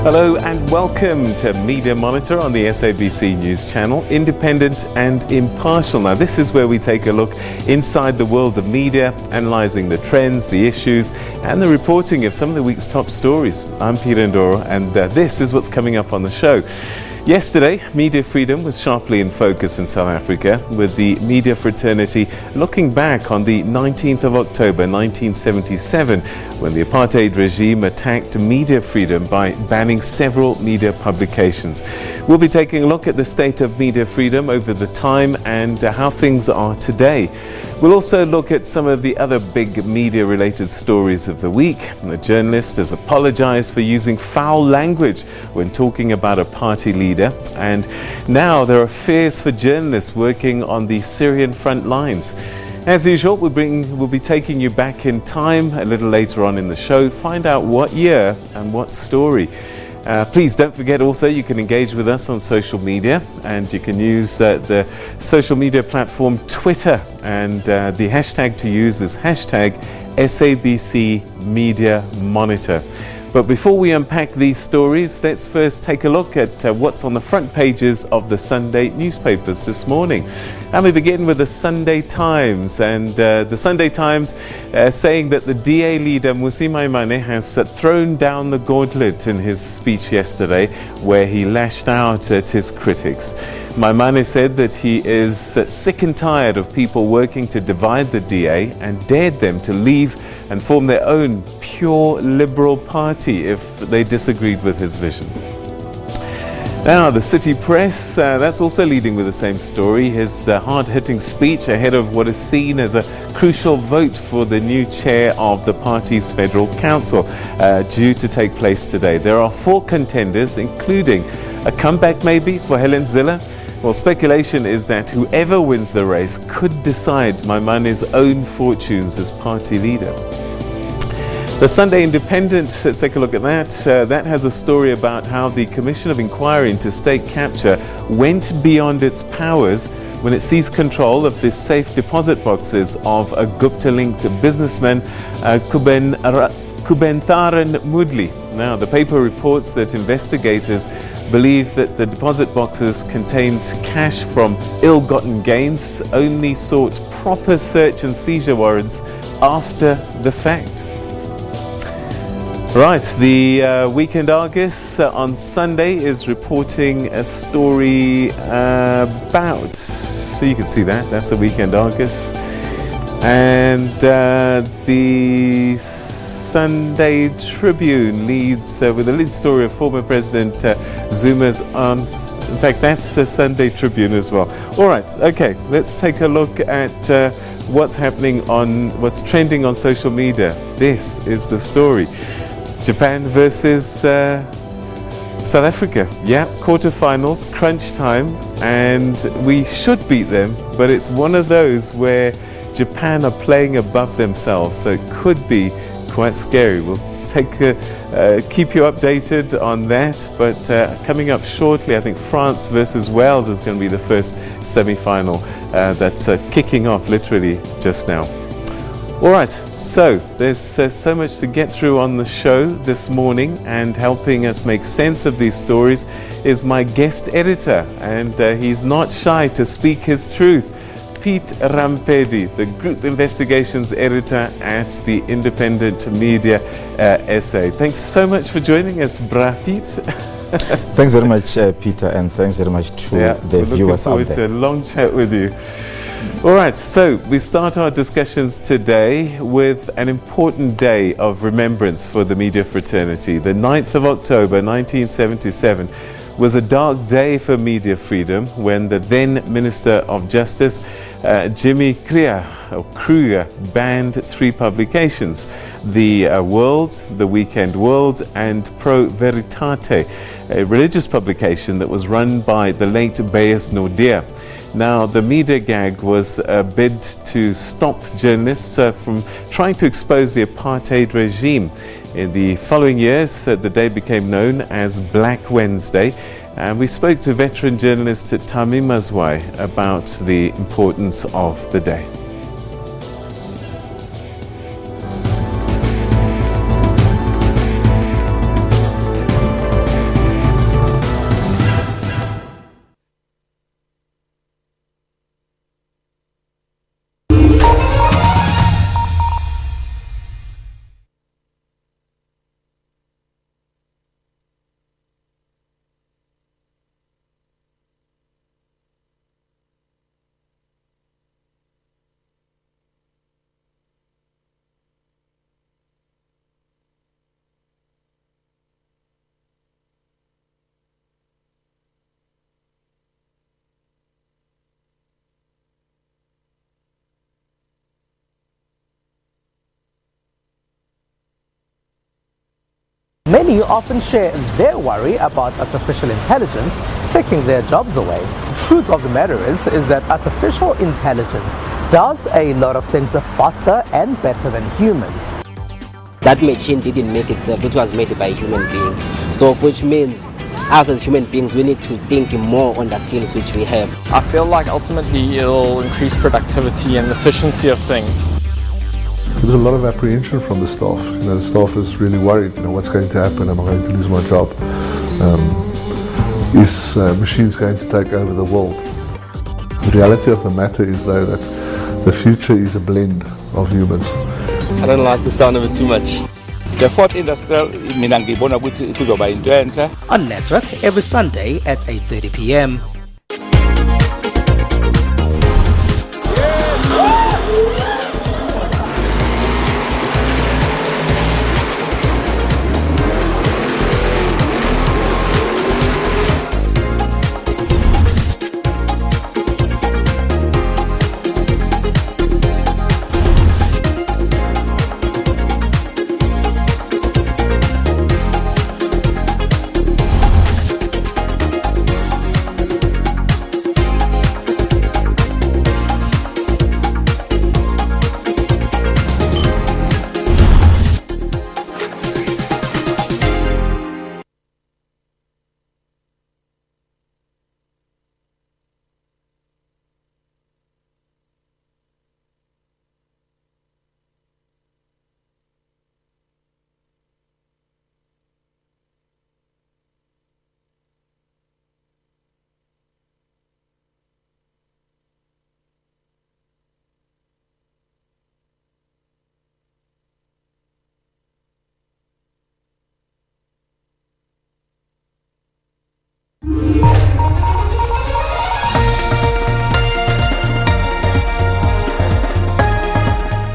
Hello and welcome to Media Monitor on the SABC News Channel, independent and impartial. Now, this is where we take a look inside the world of media, analysing the trends, the issues and the reporting of some of the week's top stories. I'm Peter Ndoro and this is what's coming up on the show. Yesterday, media freedom was sharply in focus in South Africa, with the media fraternity looking back on the 19th of October 1977, when the apartheid regime attacked media freedom by banning several media publications. We'll be taking a look at the state of media freedom over the time and how things are today. We'll also look at some of the other big media-related stories of the week. The journalist has apologized for using foul language when talking about a party leader. And now there are fears for journalists working on the Syrian front lines. As usual, we'll be taking you back in time a little later on in the show, find out what year and what story. Please don't forget also you can engage with us on social media, and you can use the social media platform Twitter, and the hashtag to use is hashtag SABC Media Monitor. But before we unpack these stories, let's first take a look at what's on the front pages of the Sunday newspapers this morning. And we begin with the Sunday Times, and the Sunday Times saying that the DA leader Mmusi Maimane has thrown down the gauntlet in his speech yesterday, where he lashed out at his critics. Maimane said that he is sick and tired of people working to divide the DA and dared them to leave and form their own pure liberal party if they disagreed with his vision. Now, the City Press, that's also leading with the same story. His hard-hitting speech ahead of what is seen as a crucial vote for the new chair of the party's Federal Council, due to take place today. There are 4 contenders, including a comeback maybe for Helen Zille. Well, speculation is that whoever wins the race could decide Maimane's own fortunes as party leader. The Sunday Independent, let's take a look at that. That has a story about how the Commission of Inquiry into State Capture went beyond its powers when it seized control of the safe deposit boxes of a Gupta-linked businessman, Kubentharan Mudli. Now, the paper reports that investigators believe that the deposit boxes contained cash from ill-gotten gains, only sought proper search and seizure warrants after the fact. Right, the Weekend Argus on Sunday is reporting a story about, so you can see that's the Weekend Argus, and the Sunday Tribune leads with the lead story of former President Zuma's arms. In fact, that's the Sunday Tribune as well. All right, okay, let's take a look at what's trending on social media. This is the story. Japan versus South Africa. Yeah, quarterfinals, crunch time, and we should beat them, but it's one of those where Japan are playing above themselves, so it could be quite scary. We'll keep you updated on that, but coming up shortly, I think France versus Wales is going to be the first semi-final that's kicking off literally just now. All right, so there's so much to get through on the show this morning, and helping us make sense of these stories is my guest editor, and he's not shy to speak his truth. Pete Rampedi, the Group Investigations Editor at the Independent Media SA. Thanks so much for joining us, Pete. Thanks very much, Peter, and thanks very much to the viewers out there. Looking forward to a long chat with you. All right, so we start our discussions today with an important day of remembrance for the media fraternity. The 9th of October 1977 was a dark day for media freedom when the then Minister of Justice, Jimmy Kruger, banned 3 publications: The World, The Weekend World, and Pro Veritate, a religious publication that was run by the late Beyers Naudé. Now, the media gag was a bid to stop journalists from trying to expose the apartheid regime. In the following years, the day became known as Black Wednesday, and we spoke to veteran journalist Tami Mazwai about the importance of the day. Many often share their worry about artificial intelligence taking their jobs away. The truth of the matter is that artificial intelligence does a lot of things faster and better than humans. That machine didn't make itself, it was made by a human being. So which means us as human beings, we need to think more on the skills which we have. I feel like ultimately it'll increase productivity and efficiency of things. There's a lot of apprehension from the staff. The staff is really worried. What's going to happen? Am I going to lose my job? Is machines going to take over the world? The reality of the matter is, though, that the future is a blend of humans. I don't like the sound of it too much. The fourth industrial, On Network every Sunday at 8:30 p.m.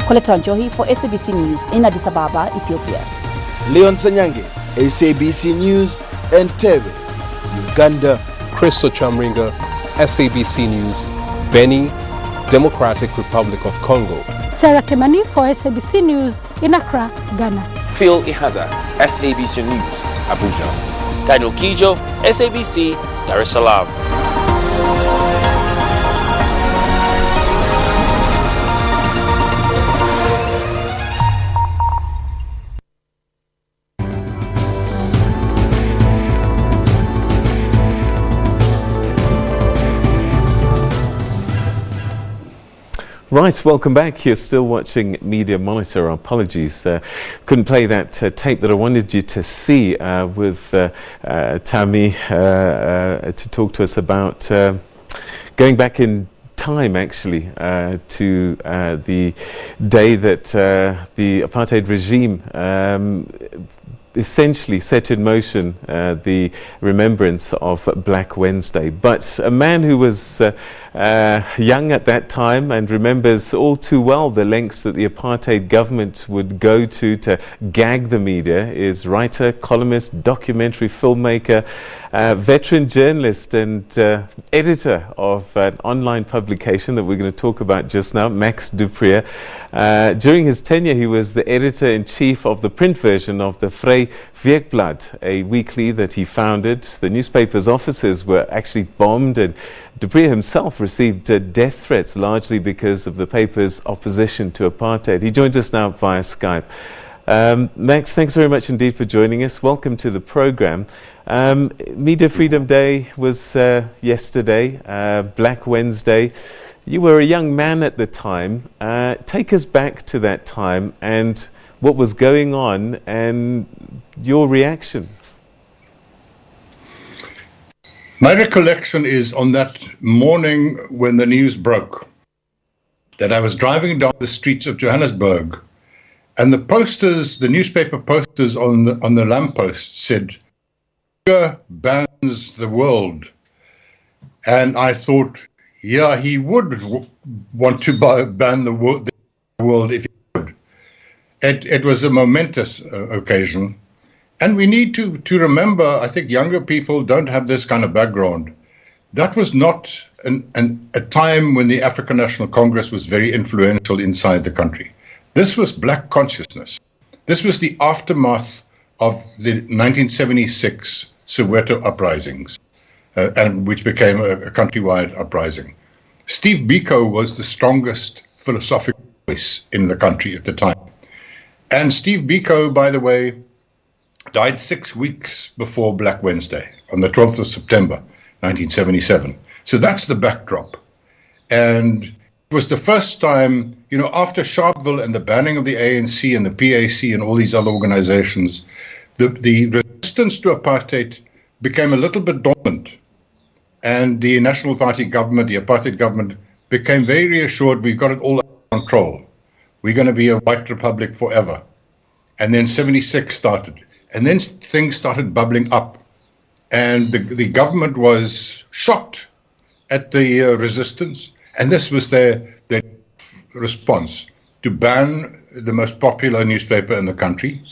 Coletta Njohi for SABC News in Addis Ababa, Ethiopia. Leon Sanyange, SABC News, Entebbe, Uganda. Chris Ochamringa, SABC News, Beni, Democratic Republic of Congo. Sarah Kemani for SABC News in Accra, Ghana. Phil Ihaza, SABC News, Abuja. Daniel Kijo, SABC, Dar es Salaam. Right, welcome back. You're still watching Media Monitor. Apologies, couldn't play that tape that I wanted you to see with Tammy to talk to us about going back in time, actually, to the day that the apartheid regime essentially set in motion the remembrance of Black Wednesday. But a man who was young at that time and remembers all too well the lengths that the apartheid government would go to gag the media is writer, columnist, documentary filmmaker, veteran journalist and editor of an online publication that we're going to talk about just now, Max du Preez. During his tenure, he was the editor-in-chief of the print version of the Vrij Weekblad, a weekly that he founded. The newspaper's offices were actually bombed, and du Preez himself received death threats, largely because of the paper's opposition to apartheid. He joins us now via Skype. Max, thanks very much indeed for joining us. Welcome to the program. Media Freedom Day was yesterday, Black Wednesday. You were a young man at the time. Take us back to that time and what was going on and your reaction. My recollection is on that morning when the news broke that I was driving down the streets of Johannesburg and the posters, the newspaper posters on the lamppost said, "Sugar bans the world." And I thought, yeah, he would want to ban the world if he could. It was a momentous occasion. And we need to remember, I think younger people don't have this kind of background. That was not a time when the African National Congress was very influential inside the country. This was black consciousness. This was the aftermath of the 1976 Soweto uprisings, and which became a countrywide uprising. Steve Biko was the strongest philosophical voice in the country at the time. And Steve Biko, by the way, died 6 weeks before Black Wednesday, on the 12th of September, 1977. So that's the backdrop. And it was the first time, you know, after Sharpeville and the banning of the ANC and the PAC and all these other organizations, the resistance to apartheid became a little bit dormant. And the National Party government, the apartheid government, became very reassured we've got it all under control. We're going to be a white republic forever. And then 76 started. And then things started bubbling up. And the government was shocked at the resistance. And this was their response: to ban the most popular newspaper in the country,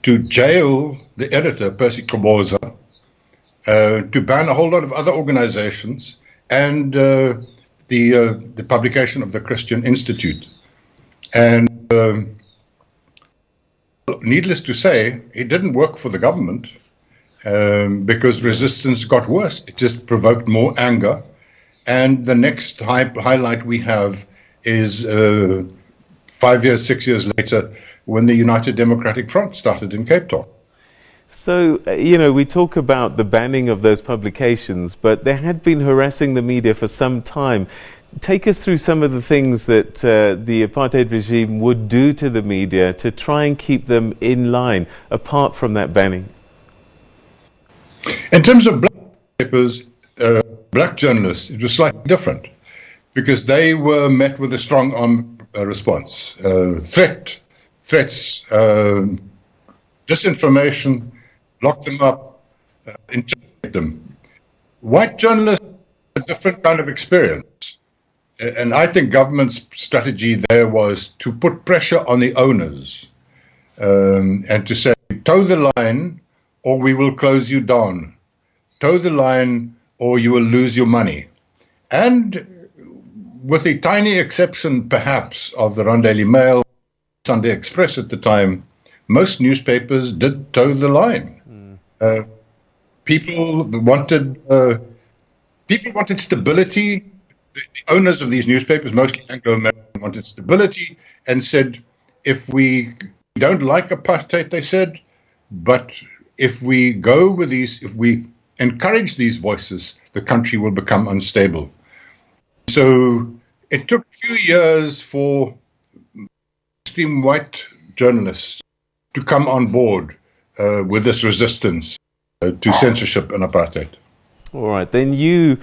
to jail the editor, Percy Koboza, to ban a whole lot of other organizations, and the publication of the Christian Institute. And needless to say, it didn't work for the government because resistance got worse. It just provoked more anger. And the next highlight we have is 5 years, 6 years later, when the United Democratic Front started in Cape Town. So, you know, we talk about the banning of those publications, but they had been harassing the media for some time. Take us through some of the things that the apartheid regime would do to the media to try and keep them in line, apart from that banning. In terms of black papers, black journalists, it was slightly different because they were met with a strong arm response. Threats, disinformation, lock them up, intimidate them. White journalists had a different kind of experience. And I think government's strategy there was to put pressure on the owners and to say, toe the line or we will close you down. Toe the line or you will lose your money. And with the tiny exception, perhaps, of the Rand Daily Mail, Sunday Express at the time, most newspapers did toe the line. People wanted stability. The owners of these newspapers, mostly Anglo-American, wanted stability and said, if we don't like apartheid, they said, but if we go with these, if we encourage these voices, the country will become unstable. So it took a few years for extreme white journalists to come on board with this resistance to censorship and apartheid. All right, then you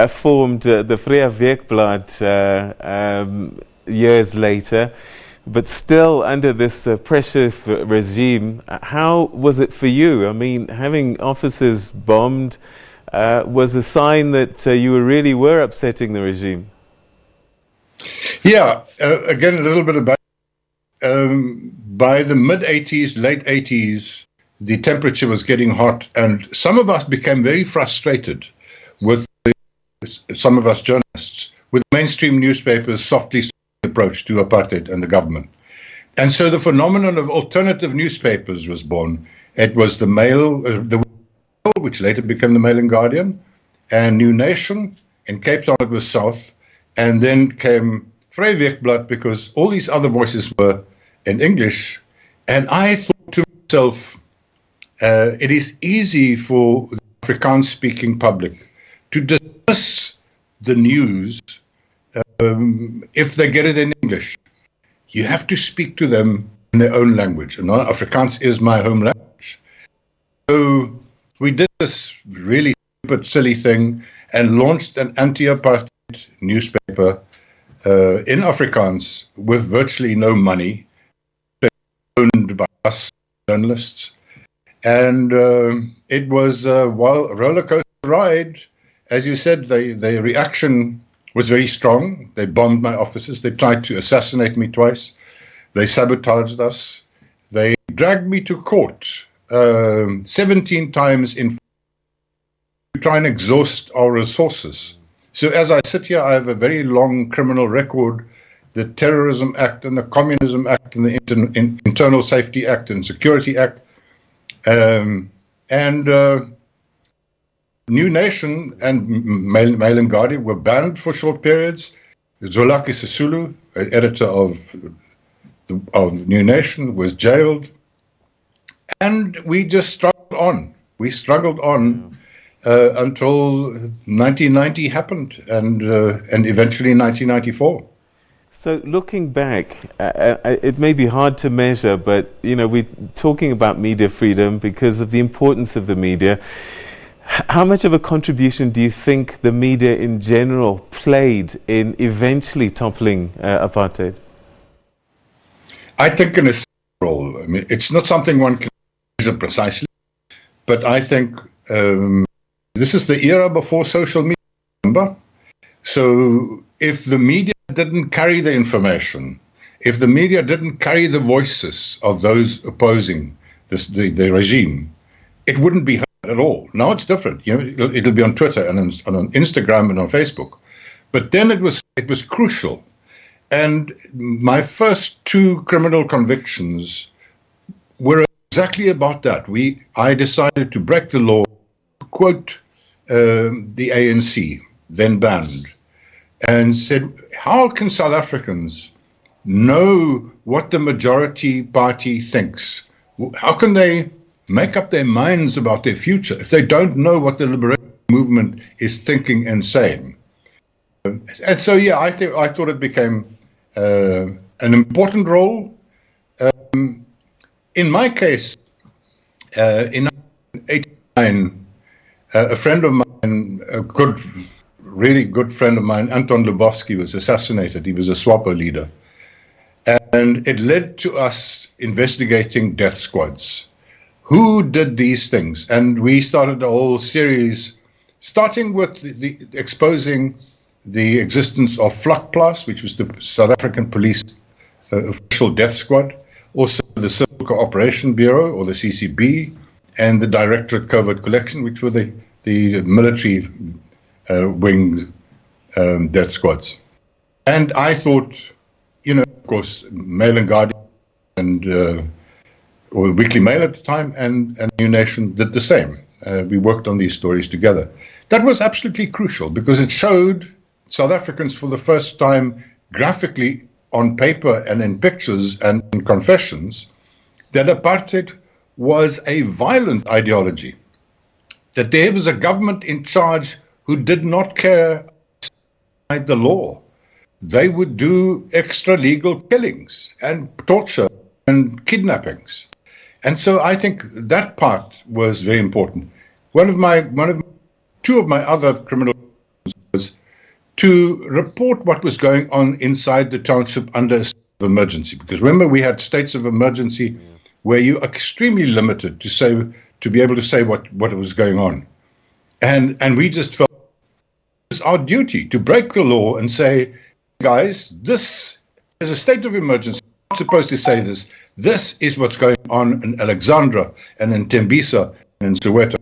formed the Vrye Weekblad years later, but still under this oppressive regime. How was it for you? I mean, having offices bombed was a sign that you really were upsetting the regime. Yeah, again, a little bit about by the mid-80s, late 80s, the temperature was getting hot, and some of us became very frustrated with some of us journalists with mainstream newspapers' softly approach to apartheid and the government. And so the phenomenon of alternative newspapers was born. It was the Mail, which later became the Mail and Guardian, and New Nation. In Cape Town, it was South. And then came Vrye Weekblad, because all these other voices were in English. And I thought to myself, it is easy for the Afrikaans-speaking public to dismiss the news if they get it in English. You have to speak to them in their own language. And Afrikaans is my home language. So we did this really stupid, silly thing and launched an anti-apartheid newspaper in Afrikaans with virtually no money, owned by us journalists. And it was a roller coaster ride. As you said, the reaction was very strong. They bombed my offices. They tried to assassinate me twice. They sabotaged us. They dragged me to court 17 times to try and exhaust our resources. So as I sit here, I have a very long criminal record. The Terrorism Act and the Communism Act and the Internal Safety Act and Security Act New Nation and Malema were banned for short periods. Zwelakhe Sisulu, editor of New Nation, was jailed. And we just struggled on. We struggled on until 1990 happened, and eventually 1994. So looking back, it may be hard to measure, but we're talking about media freedom because of the importance of the media. How much of a contribution do you think the media in general played in eventually toppling apartheid? I think in a role. I mean, it's not something one can measure precisely, but I think this is the era before social media, remember? So if the media didn't carry the information, if the media didn't carry the voices of those opposing the regime, it wouldn't be heard at all. Now it's different. It'll be on Twitter and on Instagram and on Facebook. But then it was crucial. And my first 2 criminal convictions were exactly about that. I decided to break the law, to quote the ANC, then banned, and said, how can South Africans know what the majority party thinks? How can they make up their minds about their future if they don't know what the liberation movement is thinking and saying? And so, I thought it became an important role. In my case, in 1989, a friend of mine, really good friend of mine, Anton Lubowski, was assassinated. He was a SWAPO leader. And it led to us investigating death squads. Who did these things? And we started a whole series, starting with the exposing the existence of Vlakplaas, which was the South African police official death squad, also the Civil Cooperation Bureau, or the CCB, and the Directorate Covert Collection, which were the military wing death squads. And I thought, of course, Mail and Guardian and or the Weekly Mail at the time and New Nation did the same. We worked on these stories together. That was absolutely crucial because it showed South Africans for the first time graphically on paper and in pictures and in confessions that apartheid was a violent ideology, that there was a government in charge who did not care about the law. They would do extra legal killings and torture and kidnappings. And so I think that part was very important. Two of my other criminal was to report what was going on inside the township under a state of emergency. Because remember, we had states of emergency where you're extremely limited to be able to say what was going on. And we just felt it was our duty to break the law and say, guys, this is a state of emergency. I'm not supposed to say this. This is what's going on in Alexandra and in Tembisa and in Soweto.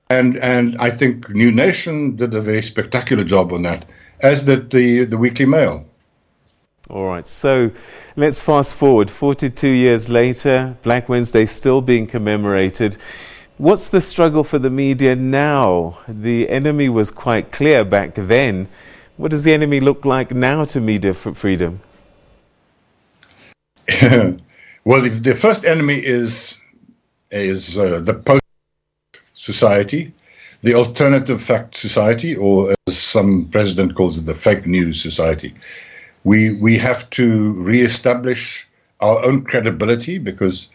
And I think New Nation did a very spectacular job on that, as did the Weekly Mail. All right, so let's fast forward. 42 years later, Black Wednesday still being commemorated. What's the struggle for the media now? The enemy was quite clear back then. What does the enemy look like now to media freedom? Well, the first enemy is the post society, the alternative fact society, or as some president calls it, the fake news society. We have to reestablish our own credibility because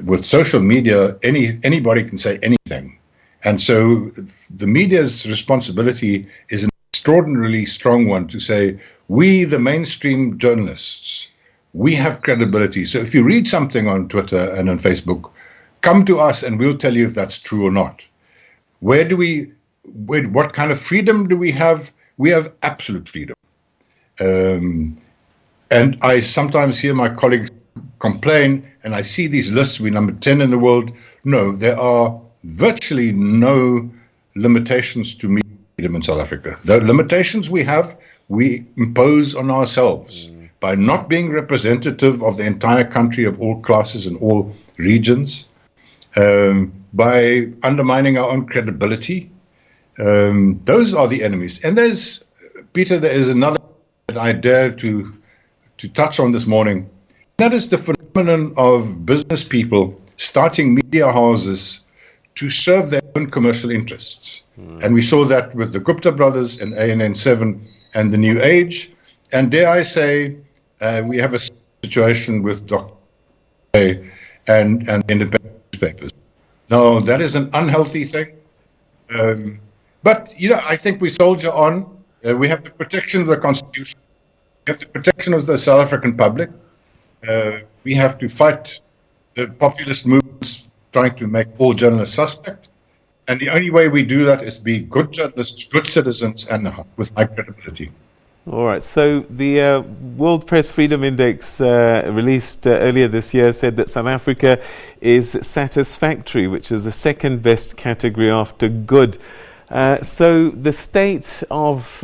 with social media, anybody can say anything. And so the media's responsibility is an extraordinarily strong one to say, we, the mainstream journalists, we have credibility. So if you read something on Twitter and on Facebook, come to us and we'll tell you if that's true or not. What kind of freedom do we have? We have absolute freedom. And I sometimes hear my colleagues complain, and I see these lists, we're number 10 in the world. No, there are virtually no limitations to media freedom in South Africa. The limitations we have, we impose on ourselves by not being representative of the entire country, of all classes and all regions. by undermining our own credibility. Those are the enemies. And Peter, there is another that I dare to touch on this morning. That is the phenomenon of business people starting media houses to serve their own commercial interests. And we saw that with the Gupta brothers and ANN7 and the New Age. And dare I say, we have a situation with Dr. and independent newspapers. Now, that is an unhealthy thing. But, I think we soldier on. We have the protection of the Constitution. We have the protection of the South African public. We have to fight the populist movements trying to make all journalists suspect. And the only way we do that is be good journalists, good citizens, and with high credibility. All right. So the World Press Freedom Index released earlier this year said that South Africa is satisfactory, which is the second best category after good. So the state of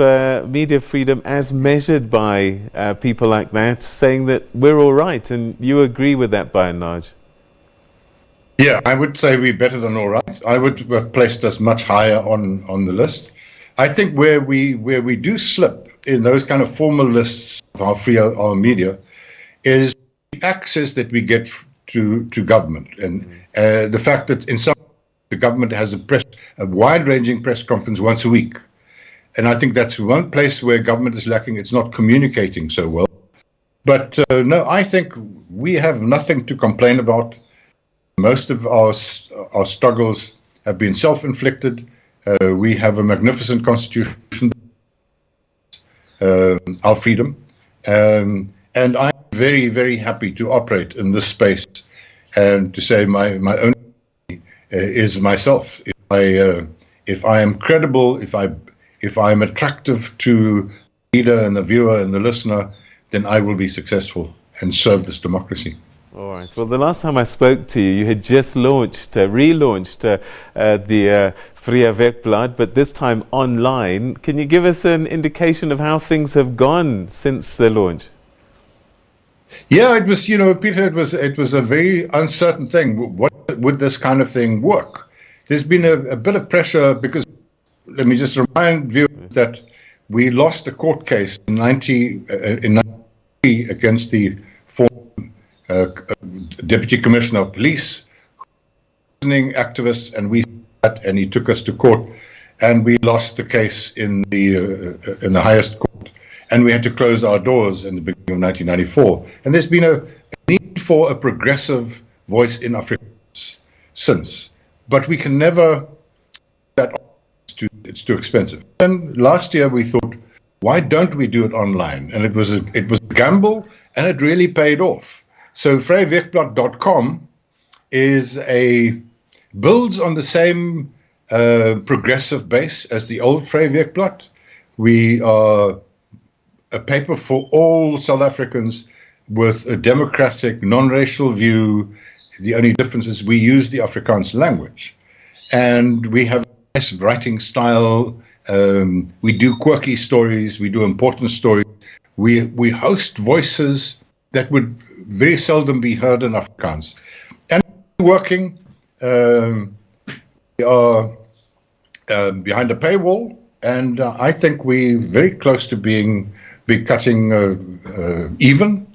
media freedom as measured by people like that, saying that we're all right, and you agree with that by and large? Yeah, I would say we're better than all right. I would have placed us much higher on the list. I think where we do slip in those kind of formal lists of our media is the access that we get to government, and the fact that in some the government has a wide-ranging press conference once a week. And I think that's one place where government is lacking. It's not communicating so well. But no, I think we have nothing to complain about. Most of our struggles have been self-inflicted. We have a magnificent constitution, our freedom. And I'm very, very happy to operate in this space and to say my own is myself. If I am credible, if I am attractive to the reader and the viewer and the listener, then I will be successful and serve this democracy. All right. Well, the last time I spoke to you, you had just relaunched the Vrye Weekblad, but this time online. Can you give us an indication of how things have gone since the launch? Yeah, it was, Peter, it was a very uncertain thing. What would this kind of thing work? There's been a bit of pressure because, let me just remind viewers that we lost a court case in 1993 against the former Deputy Commissioner of Police, activists, and we sat and he took us to court, and we lost the case in the highest court. And we had to close our doors in the beginning of 1994. And there's been a need for a progressive voice in Africa since. But we can never, it's too expensive. And last year we thought, why don't we do it online? And it was a gamble, and it really paid off. So vryeweekblad.com builds on the same progressive base as the old Vrye Weekblad. We are a paper for all South Africans with a democratic, non-racial view. The only difference is we use the Afrikaans language. And we have a nice writing style. We do quirky stories. We do important stories. We host voices that would very seldom be heard in Afrikaans. And working, we are behind a paywall. And I think we're very close to be cutting even.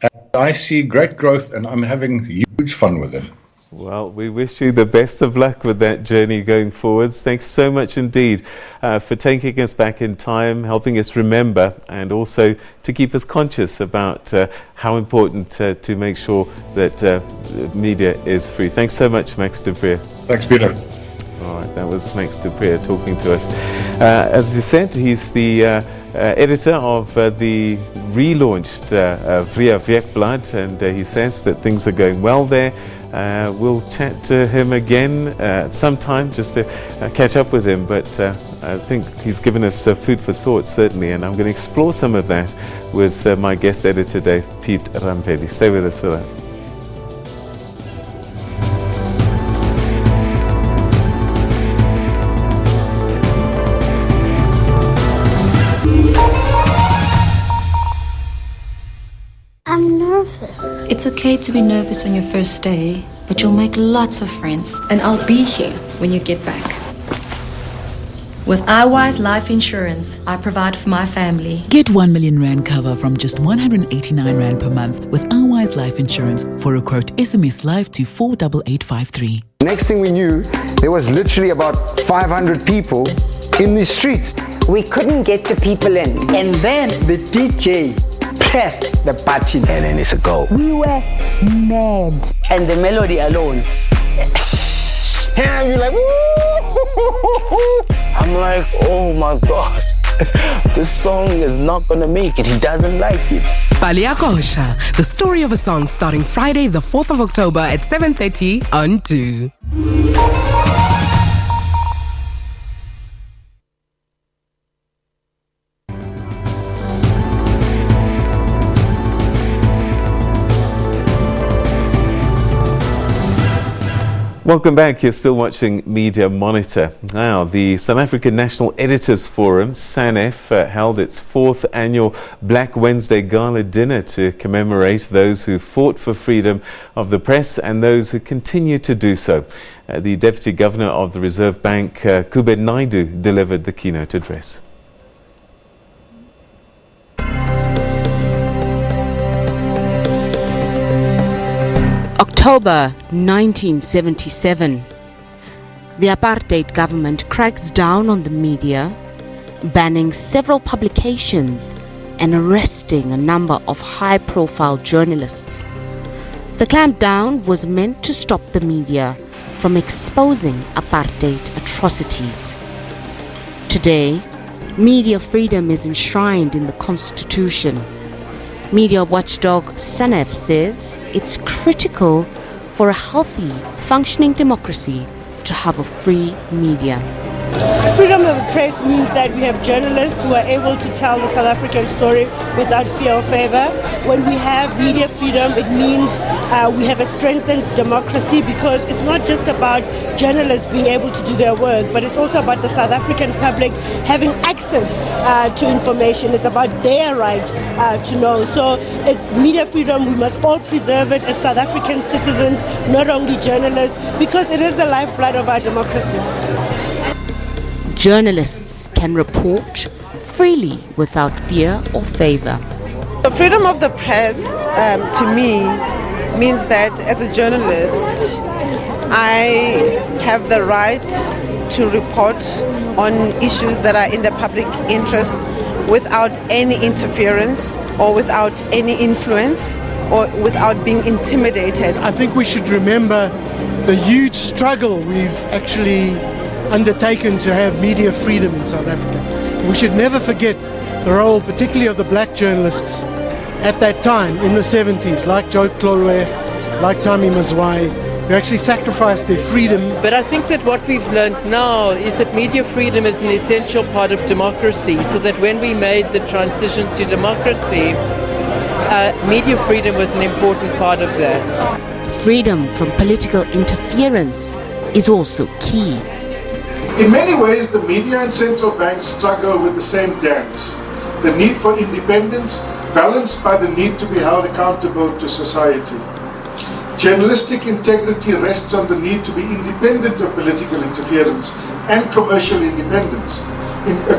And I see great growth, and I'm having huge fun with it. Well, we wish you the best of luck with that journey going forwards. Thanks so much indeed for taking us back in time, helping us remember, and also to keep us conscious about how important to make sure that media is free. Thanks so much, Max de Vrye. Thanks, Peter. All right, that was Max de Vrye talking to us. As you said, he's the editor of the relaunched Vrye Weekblad, and he says that things are going well there. We'll chat to him again sometime just to catch up with him, but I think he's given us food for thought, certainly, and I'm going to explore some of that with my guest editor today, Pete Rampeli. Stay with us for that. I'm nervous. It's okay to be nervous on your first day. but you'll make lots of friends, and I'll be here when you get back. With iWise Life Insurance, I provide for my family. Get 1 million Rand cover from just 189 Rand per month with iWise Life Insurance. For a quote, SMS Live to 48853. Next thing we knew, there was literally about 500 people in the streets. We couldn't get the people in. And then the DJ pressed the button. And then it's a go. We were mad. And the melody alone. And you're like, woo! I'm like, oh my God. This song is not gonna make it. He doesn't like it. Baliakosha, the story of a song, starting Friday, the 4th of October at 7:30 on 2. Welcome back. You're still watching Media Monitor. Now, the South African National Editors Forum, Sanef, held its 4th annual Black Wednesday Gala dinner to commemorate those who fought for freedom of the press and those who continue to do so. The Deputy Governor of the Reserve Bank, Kubed Naidu, delivered the keynote address. October 1977. The apartheid government cracks down on the media, banning several publications and arresting a number of high-profile journalists. The clampdown was meant to stop the media from exposing apartheid atrocities. Today, media freedom is enshrined in the Constitution. Media watchdog Sanef says it's critical for a healthy, functioning democracy to have a free media. Freedom of the press means that we have journalists who are able to tell the South African story without fear or favor. When we have media freedom, it means we have a strengthened democracy, because it's not just about journalists being able to do their work, but it's also about the South African public having access to information. It's about their right to know. So it's media freedom. We must all preserve it as South African citizens, not only journalists, because it is the lifeblood of our democracy. Journalists can report freely without fear or favor. The freedom of the press, to me, means that as a journalist, I have the right to report on issues that are in the public interest without any interference or without any influence or without being intimidated. I think we should remember the huge struggle we've actually undertaken to have media freedom in South Africa. We should never forget the role, particularly of the black journalists at that time in the 70s, like Joe Clolwe, like Tami Mazwai, who actually sacrificed their freedom. But I think that what we've learned now is that media freedom is an essential part of democracy, so that when we made the transition to democracy, media freedom was an important part of that. Freedom from political interference is also key. In many ways, the media and central banks struggle with the same dance. The need for independence, balanced by the need to be held accountable to society. Journalistic integrity rests on the need to be independent of political interference and commercial independence,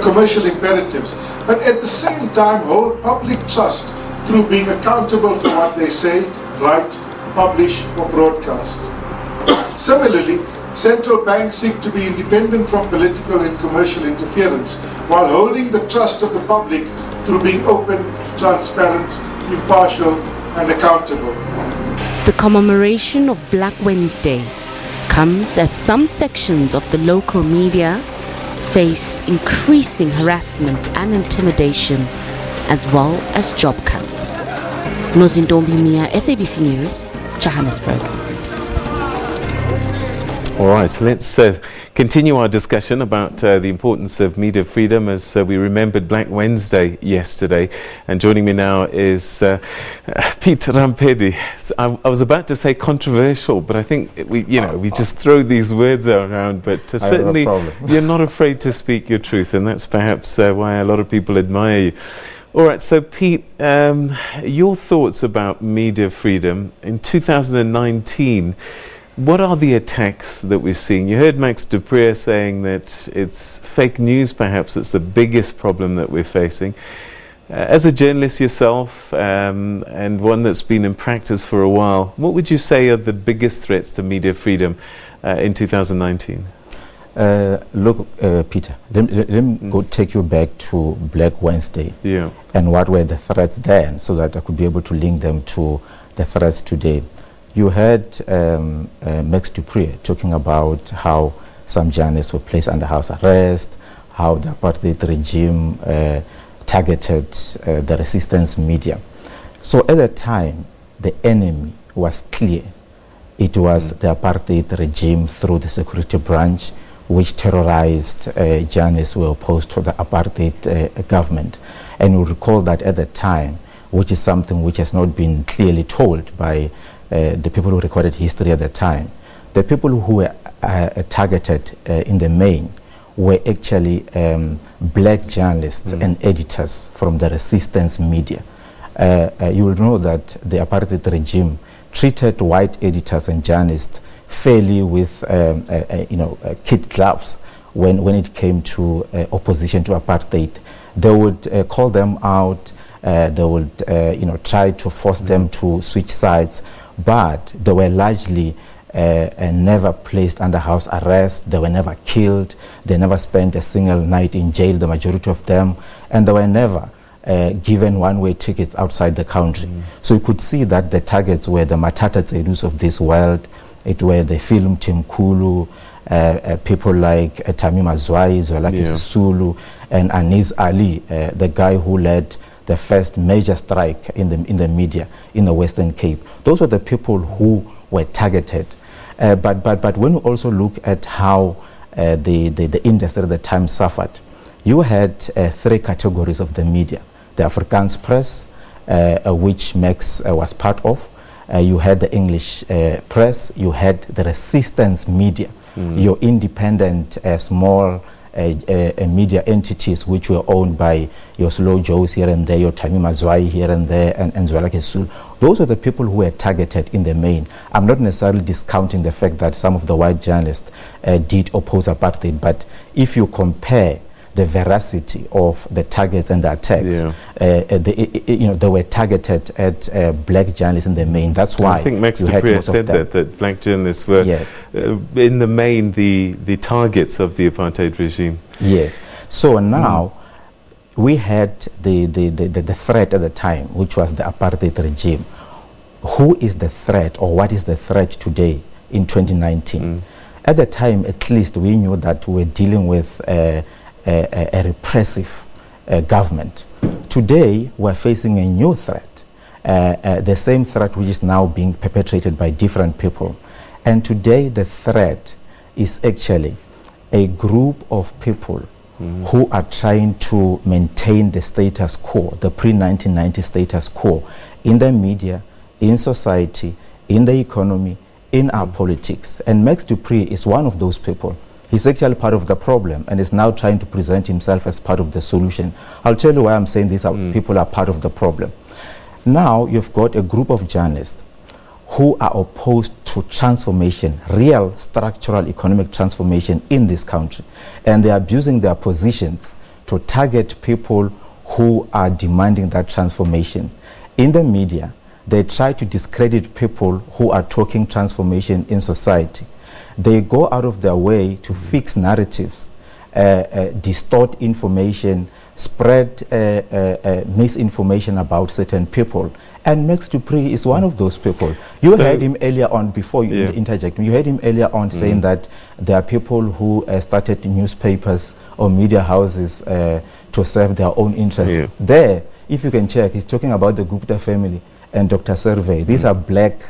commercial imperatives, but at the same time hold public trust through being accountable for what they say, write, publish, or broadcast. Similarly, central banks seek to be independent from political and commercial interference while holding the trust of the public through being open, transparent, impartial, and accountable. The commemoration of Black Wednesday comes as some sections of the local media face increasing harassment and intimidation, as well as job cuts. Nozintombi Mia, SABC News, Johannesburg. All right, so let's continue our discussion about the importance of media freedom as we remembered Black Wednesday yesterday. And joining me now is Pete Rampedi. I was about to say controversial, but I think we just throw these words around. But certainly you're not afraid to speak your truth, and that's perhaps why a lot of people admire you. All right, so Pete, your thoughts about media freedom in 2019. What are the attacks that we're seeing? You heard Max Dupree saying that it's fake news, perhaps, that's the biggest problem that we're facing. As a journalist yourself, and one that's been in practice for a while, what would you say are the biggest threats to media freedom in 2019? Look, Peter, let me go take you back to Black Wednesday. Yeah. And what were the threats then, so that I could be able to link them to the threats today. You heard Max Dupree talking about how some journalists were placed under house arrest, how the apartheid regime targeted the resistance media. So at the time, the enemy was clear. It was the apartheid regime through the security branch, which terrorized journalists who were opposed to the apartheid government. And you recall that at the time, which is something which has not been clearly told by the people who recorded history at the time. The people who were targeted in the main were actually black journalists and editors from the resistance media. You will know that the apartheid regime treated white editors and journalists fairly with kid gloves when it came to opposition to apartheid. They would call them out. They would try to force them to switch sides, but they were largely never placed under house arrest. They were never killed. They never spent a single night in jail, the majority of them, and they were never given one-way tickets outside the country. So you could see that the targets were the Matata Tsedus of this world. It were the film Tim Kulu, people like Tamima Zwai, Zwelakis Sisulu, and Anis Ali, the guy who led the first major strike in the media in the Western Cape. Those were the people who were targeted. But when you also look at how the industry at the time suffered, you had three categories of the media. The Afrikaans press, which Max was part of. You had the English press. You had the resistance media, your independent small media entities which were owned by your Slow Joes here and there, your Tamima Zwai here and there, and Zwelakis Sisulu. Those were the people who were targeted in the main. I'm not necessarily discounting the fact that some of the white journalists did oppose apartheid, but if you compare the veracity of the targets and the attacks, they were targeted at black journalists in the main. That's why I think Max Dupree said that black journalists were in the main the targets of the apartheid regime. Yes. So now we had the threat at the time, which was the apartheid regime. Who is the threat, or what is the threat today in 2019? At the time, at least, we knew that we were dealing with a repressive government. Today, we're facing a new threat, the same threat which is now being perpetrated by different people. And today, the threat is actually a group of people who are trying to maintain the status quo, the pre-1990 status quo, in the media, in society, in the economy, in our politics. And Max Dupree is one of those people. He's actually part of the problem and is now trying to present himself as part of the solution. I'll tell you why I'm saying these people are part of the problem. Now you've got a group of journalists who are opposed to transformation, real structural economic transformation in this country. And they're abusing their positions to target people who are demanding that transformation. In the media, they try to discredit people who are talking transformation in society. They go out of their way to fix narratives, distort information, spread misinformation about certain people. And Max Dupree is one of those people. You heard him earlier on, before you interject, you heard him earlier on saying that there are people who started newspapers or media houses to serve their own interests. There, if you can check, he's talking about the Gupta family and Dr. Survey. These are black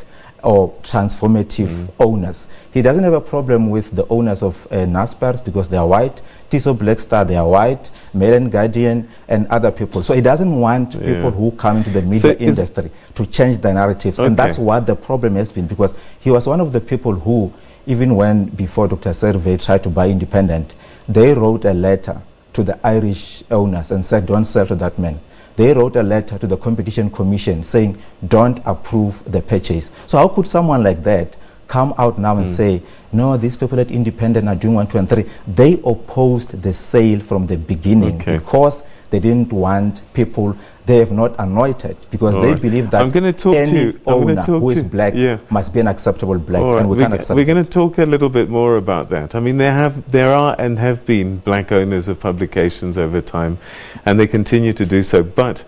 or transformative owners. He doesn't have a problem with the owners of Naspers because they are white, Tiso Black Star, they are white, Mail and Guardian, and other people. So he doesn't want people who come into the media industry to change the narratives. And that's what the problem has been, because he was one of the people who, even when before Dr. Survey tried to buy Independent, they wrote a letter to the Irish owners and said, don't sell to that man. They wrote a letter to the Competition Commission saying, don't approve the purchase. So how could someone like that come out now and say, no, these people at Independent are doing 1, 2, and 3. They opposed the sale from the beginning because they didn't want people they have not anointed, because they believe that any owner who is black must be an acceptable black, and we can't accept We're going to talk a little bit more about that. I mean, there are and have been black owners of publications over time, and they continue to do so. But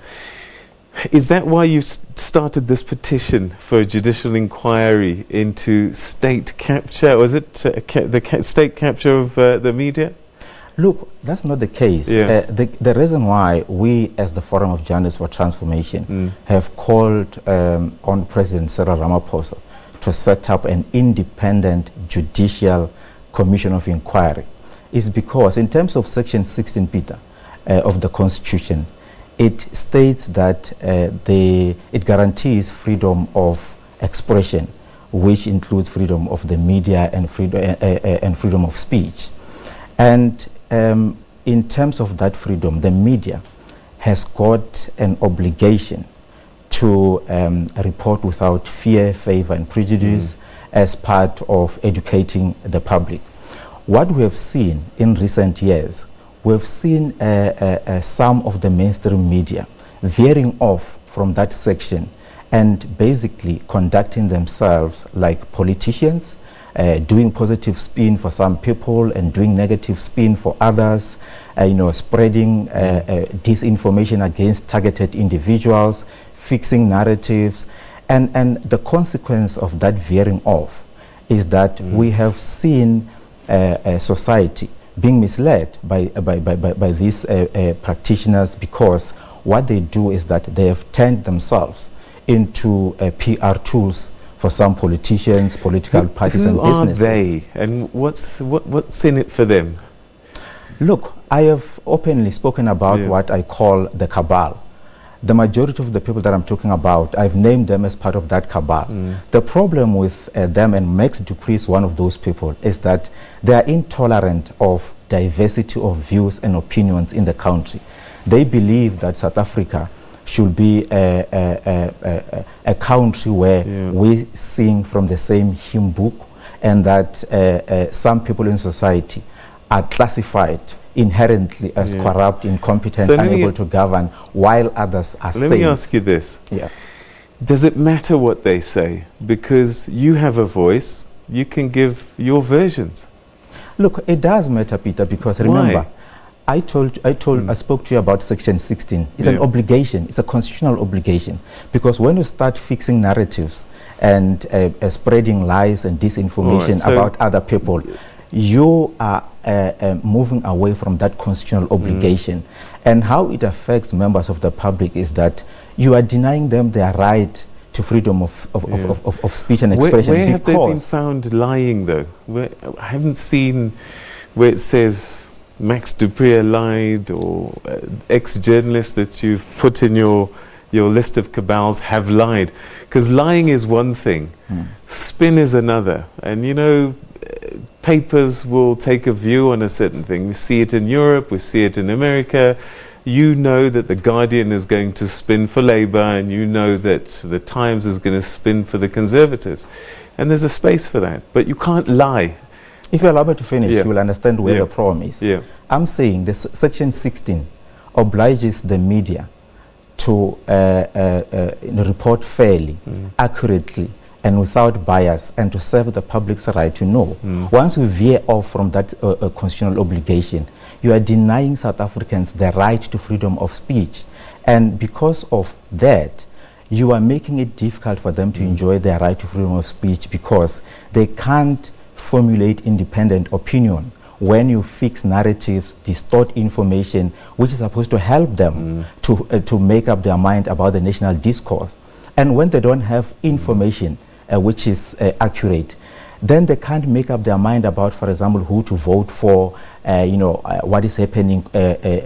is that why you started this petition for a judicial inquiry into state capture? Was it the state capture of the media? Look, that's not the case. The reason why we, as the Forum of Journalists for Transformation, have called on President Cyril Ramaphosa to set up an independent judicial commission of inquiry is because, in terms of Section 16, Peter, of the Constitution, it states that it guarantees freedom of expression, which includes freedom of the media and freedom of speech. And in terms of that freedom, the media has got an obligation to report without fear, favor, and prejudice as part of educating the public. What we have seen in recent years, we've seen some of the mainstream media veering off from that section and basically conducting themselves like politicians, doing positive spin for some people and doing negative spin for others, spreading disinformation against targeted individuals, fixing narratives. And the consequence of that veering off is that we have seen society being misled by these practitioners, because what they do is that they have turned themselves into PR tools for some politicians, political parties, and businesses. Who are they, and what's in it for them? Look, I have openly spoken about what I call the cabal. The majority of the people that I'm talking about, I've named them as part of that cabal. The problem with them, and Max Dupree is one of those people, is that they are intolerant of diversity of views and opinions in the country. They believe that South Africa should be a country where we sing from the same hymn book, and that some people in society are classified inherently as corrupt, incompetent, unable to govern, while others are safe. Let me ask you this. Does it matter what they say? Because you have a voice, you can give your versions. Look, it does matter, Peter, because remember, I spoke to you about Section 16. It's an obligation. It's a constitutional obligation, because when you start fixing narratives and spreading lies and disinformation about other people, you are moving away from that constitutional obligation. And how it affects members of the public is that you are denying them their right to freedom of speech and expression. Where have they been found lying, though? I haven't seen where it says Max Dupree lied, or ex-journalists that you've put in your list of cabals have lied. Because lying is one thing, spin is another. And papers will take a view on a certain thing. We see it in Europe, we see it in America. You know that the Guardian is going to spin for Labour, and you know that the Times is going to spin for the Conservatives. And there's a space for that, but you can't lie. If you allow me to finish, you will understand where the problem is. I'm saying this Section 16 obliges the media to report fairly, accurately, and without bias, and to serve the public's right to know. Once you veer off from that constitutional obligation, you are denying South Africans the right to freedom of speech. And because of that, you are making it difficult for them to enjoy their right to freedom of speech, because they can't formulate independent opinion when you fix narratives, distort information, which is supposed to help them to make up their mind about the national discourse. And when they don't have information which is accurate, then they can't make up their mind about, for example, who to vote for, what is happening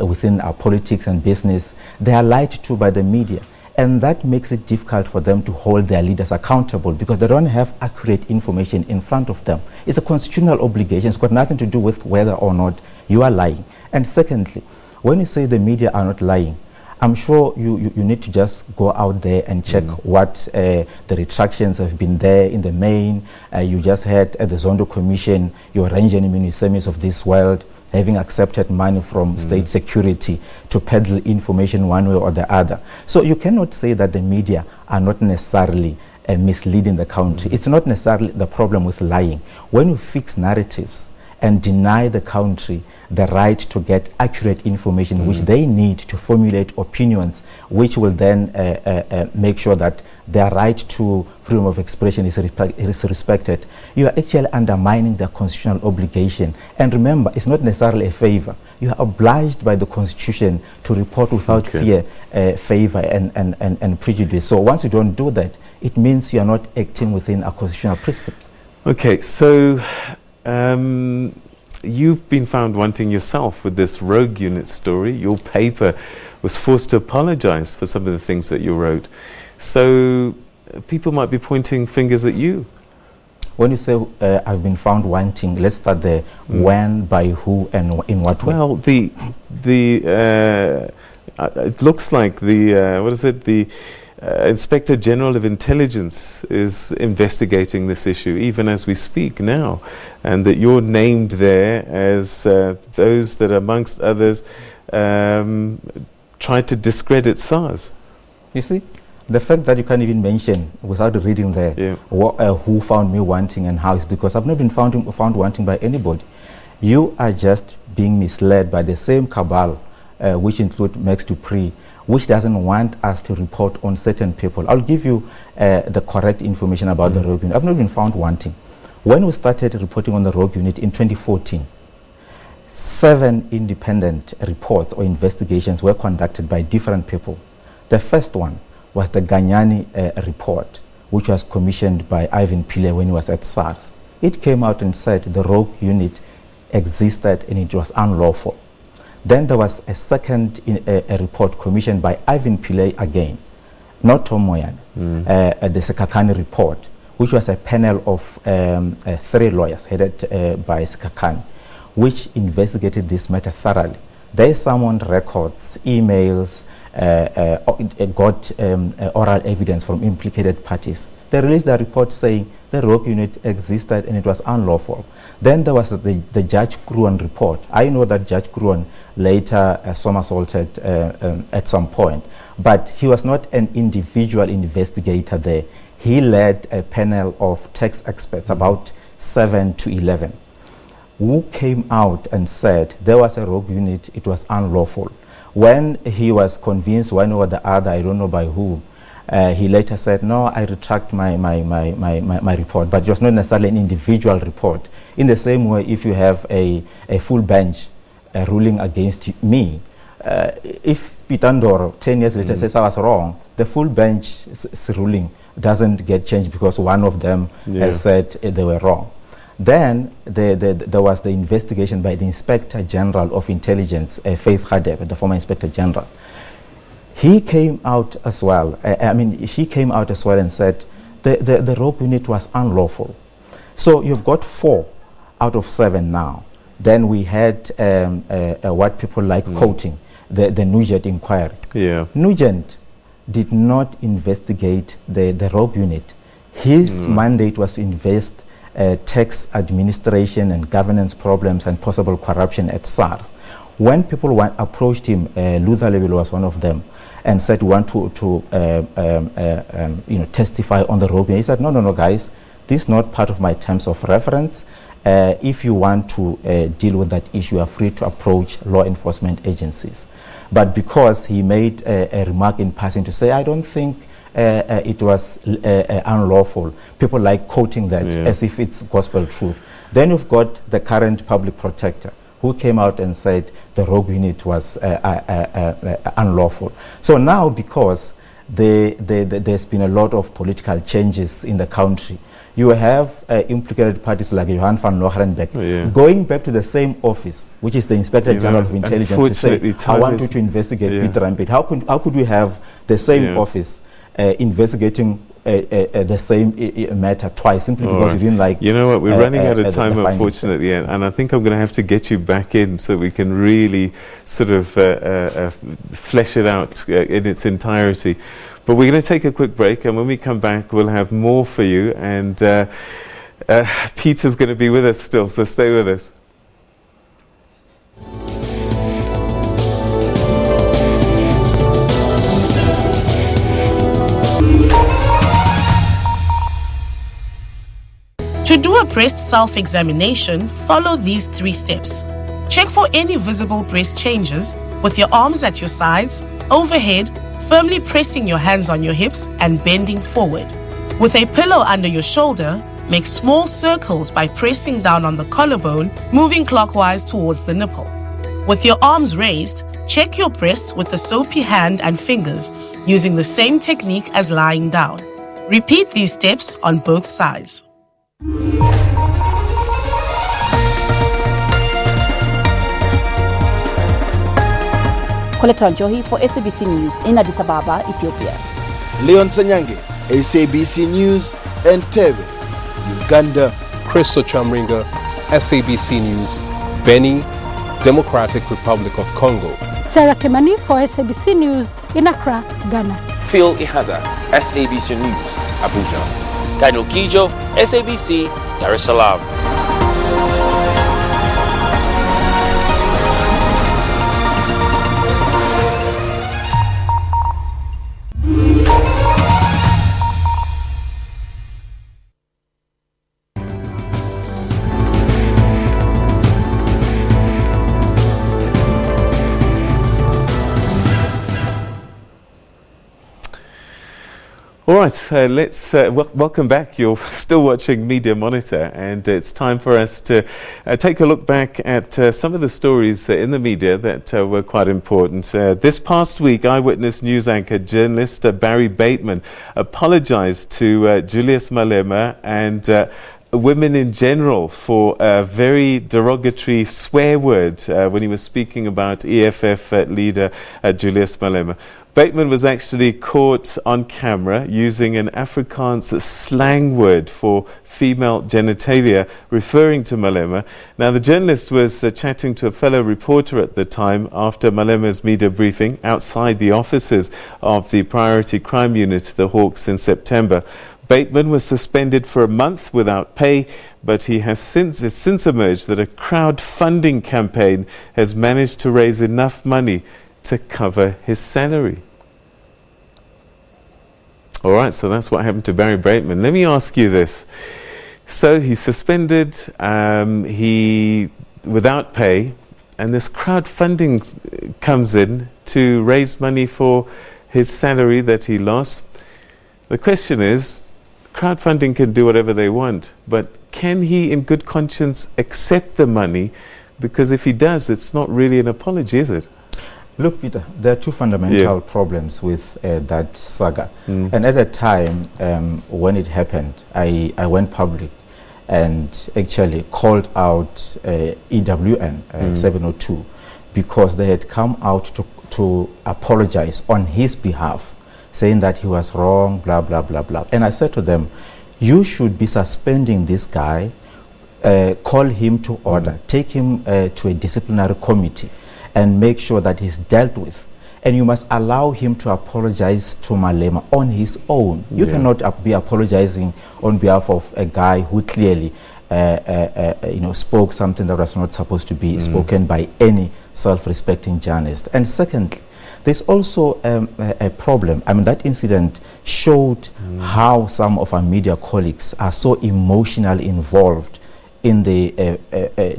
within our politics and business. They are lied to by the media. And that makes it difficult for them to hold their leaders accountable, because they don't have accurate information in front of them. It's a constitutional obligation. It's got nothing to do with whether or not you are lying. And secondly, when you say the media are not lying, I'm sure you need to just go out there and check what the retractions have been there in the main. You just had at the Zondo Commission, your range and munisemis of this world having accepted money from state security to peddle information one way or the other. So you cannot say that the media are not necessarily misleading the country. It's not necessarily the problem with lying. When you fix narratives and deny the country the right to get accurate information which they need to formulate opinions which will then make sure that their right to freedom of expression is respected, you are actually undermining their constitutional obligation. And remember, it's not necessarily a favor. You are obliged by the Constitution to report without fear, favor and prejudice. So once you don't do that, it means you are not acting within a constitutional prescripts. Okay, so you've been found wanting yourself with this rogue unit story. Your paper was forced to apologize for some of the things that you wrote. So people might be pointing fingers at you. When you say I've been found wanting, let's start there. When, by who, and in what way? Well, it looks like the Inspector General of Intelligence is investigating this issue even as we speak now, and that you're named there as those that, amongst others, tried to discredit SARS. You see, the fact that you can't even mention without reading there who found me wanting and how, is because I've not been found wanting by anybody. You are just being misled by the same cabal, which include Max Dupree, which doesn't want us to report on certain people. I'll give you the correct information about the rogue unit. I've not been found wanting. When we started reporting on the rogue unit in 2014, 7 independent reports or investigations were conducted by different people. The first one was the Ganyani report, which was commissioned by Ivan Pillay when he was at SARS. It came out and said the rogue unit existed and it was unlawful. Then there was a second a report commissioned by Ivan Pillay again, not Tom Moyane, the Sekakane report, which was a panel of 3 lawyers headed by Sekakane, which investigated this matter thoroughly. They summoned records, emails, got oral evidence from implicated parties. They released a report saying the rogue unit existed and it was unlawful. Then there was the Judge Kruon report. I know that Judge Kruon later somersaulted at some point, but he was not an individual investigator there. He led a panel of tax experts, about 7 to 11, who came out and said there was a rogue unit, it was unlawful. When he was convinced one or the other, I don't know by who, he later said, no, I retract my report, but it was not necessarily an individual report. In the same way, if you have a full bench ruling against me, if Pitandoro 10 years later says I was wrong, the full bench's ruling doesn't get changed because one of them said they were wrong. Then there was the investigation by the Inspector General of Intelligence, Faith Khadeb, the former Inspector General. He came out as well, she came out as well and said the rogue unit was unlawful. So you've got 4 out of 7 now. Then we had what people like quoting, the Nugent inquiry. Nugent did not investigate the rogue unit. His mandate was to invest tax administration and governance problems and possible corruption at SARS. When people approached him, Luther Leville was one of them, and said, we want to testify on the rogue unit. He said, no, guys, this is not part of my terms of reference. If you want to deal with that issue, you are free to approach law enforcement agencies. But because he made a remark in passing to say, I don't think it was unlawful, people like quoting that as if it's gospel truth. Then you've got the current public protector who came out and said the rogue unit was unlawful. So now, because there's been a lot of political changes in the country, you have implicated parties like Johan van Logerenbeck going back to the same office, which is the Inspector General of Intelligence, to say, I want you to investigate Peter and Pete. How could we have the same office investigating the same matter twice simply because you didn't like. You know what? We're running out of the time, unfortunately, and I think I'm going to have to get you back in so we can really sort of flesh it out in its entirety. But we're going to take a quick break, and when we come back, we'll have more for you. And Peter's going to be with us still, so stay with us. To do a breast self-examination, follow these 3 steps. Check for any visible breast changes with your arms at your sides, overhead, firmly pressing your hands on your hips and bending forward. With a pillow under your shoulder, make small circles by pressing down on the collarbone, moving clockwise towards the nipple. With your arms raised, check your breasts with the soapy hand and fingers, using the same technique as lying down. Repeat these steps on both sides. Collector Njohi for SABC News in Addis Ababa, Ethiopia. Leon Sanyange, SABC News, Entebbe, Uganda. Christo Chamringa, SABC News, Beni, Democratic Republic of Congo. Sarah Kemani for SABC News in Accra, Ghana. Phil Ihaza, SABC News, Abuja. Daniel Kijo, SABC, Dar es Salaam. All right, let's welcome back. You're still watching Media Monitor, and it's time for us to take a look back at some of the stories in the media that were quite important. This past week, Eyewitness News anchor journalist Barry Bateman apologized to Julius Malema and women in general for a very derogatory swear word when he was speaking about EFF leader Julius Malema. Bateman was actually caught on camera using an Afrikaans slang word for female genitalia, referring to Malema. Now, the journalist was chatting to a fellow reporter at the time after Malema's media briefing outside the offices of the Priority Crime Unit, the Hawks, in September. Bateman was suspended for a month without pay, but it's since emerged that a crowdfunding campaign has managed to raise enough money to cover his salary. All right, so that's what happened to Barry Bateman. Let me ask you this. So he's suspended, without pay, and this crowdfunding comes in to raise money for his salary that he lost. The question is, crowdfunding can do whatever they want, but can he in good conscience accept the money? Because if he does, it's not really an apology, is it? Look, Peter, there are 2 fundamental problems with that saga. And at the time when it happened, I went public and actually called out EWN 702 because they had come out to apologize on his behalf, saying that he was wrong, blah, blah, blah, blah. And I said to them, you should be suspending this guy, call him to order, take him to a disciplinary committee, and make sure that he's dealt with. And you must allow him to apologize to Malema on his own. You cannot be apologizing on behalf of a guy who clearly spoke something that was not supposed to be spoken by any self-respecting journalist. And secondly, there's also a problem. I mean, that incident showed how some of our media colleagues are so emotionally involved in the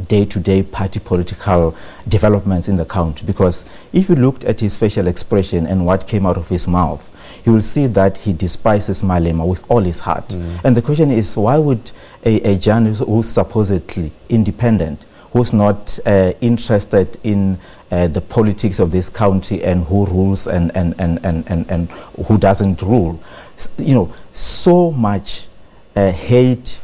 day-to-day party political developments in the country. Because if you looked at his facial expression and what came out of his mouth, you will see that he despises Malema with all his heart. And the question is, why would a journalist who's supposedly independent, who's not interested in the politics of this country and who rules and who doesn't rule, so much hate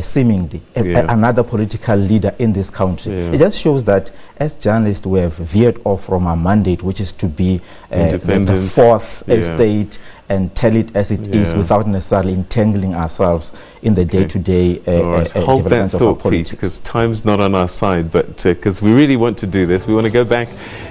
seemingly another political leader in this country. It just shows that as journalists we have veered off from our mandate, which is to be the fourth estate and tell it as it is without necessarily entangling ourselves in the day-to-day Hold that development of our thought, Pete, politics. because time's not on our side, but because we really want to do this. We want to go back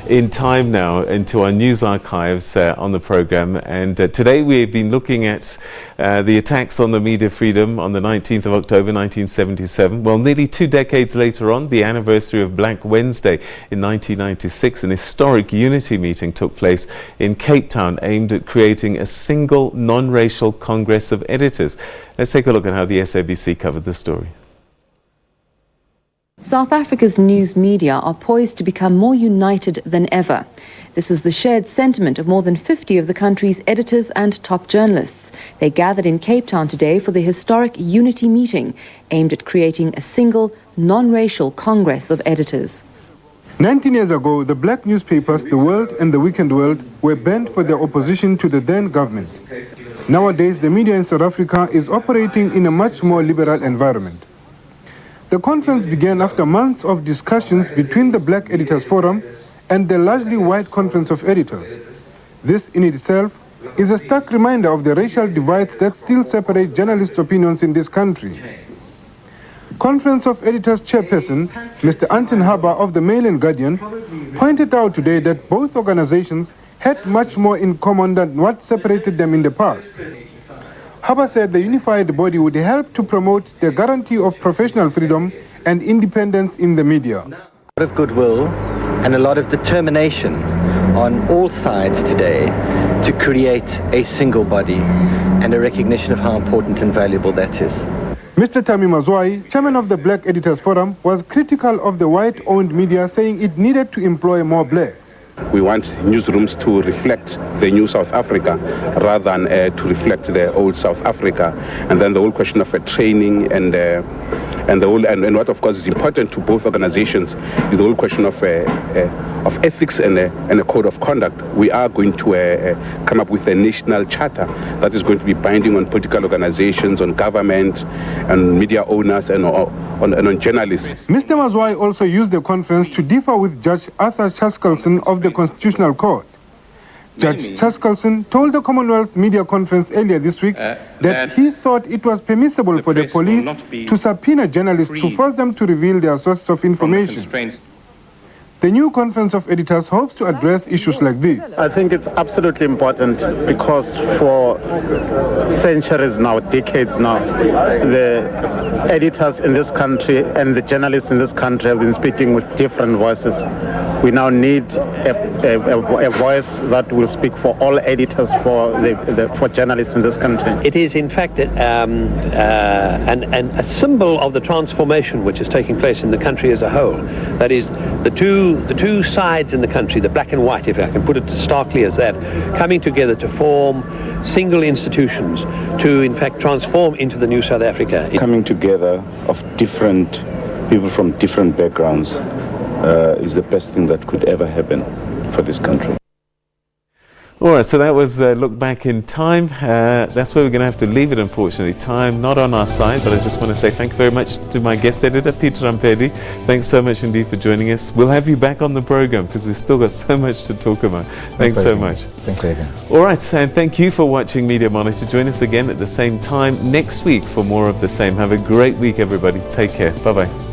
in time now into our news archives on the program, and today we have been looking at the attacks on the media freedom on the 19th of October 1977. Well, nearly 2 decades later on, the anniversary of Black Wednesday in 1996, an historic unity meeting took place in Cape Town aimed at creating a single non-racial Congress of Editors. Let's take a look at how the SABC covered the story. South Africa's news media are poised to become more united than ever. This is the shared sentiment of more than 50 of the country's editors and top journalists. They gathered in Cape Town today for the historic unity meeting aimed at creating a single, non-racial Congress of Editors. 19 years ago, the black newspapers, The World and The Weekend World, were banned for their opposition to the then government. Nowadays, the media in South Africa is operating in a much more liberal environment. The conference began after months of discussions between the Black Editors Forum and the largely white Conference of Editors. This in itself is a stark reminder of the racial divides that still separate journalists' opinions in this country. Conference of Editors Chairperson, Mr. Anton Haber of the Mail and Guardian, pointed out today that both organizations had much more in common than what separated them in the past. Haber said the unified body would help to promote the guarantee of professional freedom and independence in the media. A lot of goodwill and a lot of determination on all sides today to create a single body and a recognition of how important and valuable that is. Mr. Tami Mazwai, chairman of the Black Editors Forum, was critical of the white-owned media, saying it needed to employ more blacks. We want newsrooms to reflect the new South Africa rather than to reflect the old South Africa. And then the whole question of training and what of course is important to both organizations is the whole question of ethics and a code of conduct. We are going to come up with a national charter that is going to be binding on political organizations, on government, and media owners, and on journalists. Mr. Mazwai also used the conference to differ with Judge Arthur Chaskalson of the Constitutional Court. Judge Chaskalson told the Commonwealth Media Conference earlier this week that he thought it was permissible for the police to subpoena journalists to force them to reveal their sources of information. The new Conference of Editors hopes to address issues like this. I think it's absolutely important because for centuries now, decades now, the editors in this country and the journalists in this country have been speaking with different voices. We now need a voice that will speak for all editors, for journalists in this country. It is in fact a symbol of the transformation which is taking place in the country as a whole. That is, the two sides in the country, the black and white, if I can put it starkly as that, coming together to form single institutions to in fact transform into the new South Africa. Coming together of different people from different backgrounds is the best thing that could ever happen for this country. All right, so that was a look back in time. That's where we're going to have to leave it, unfortunately. Time not on our side, but I just want to say thank you very much to my guest editor, Peter Rampedi. Thanks so much indeed for joining us. We'll have you back on the program because we've still got so much to talk about. Thanks so much. Thanks, Adrian. All right, and thank you for watching Media Monitor. Join us again at the same time next week for more of the same. Have a great week, everybody. Take care. Bye-bye.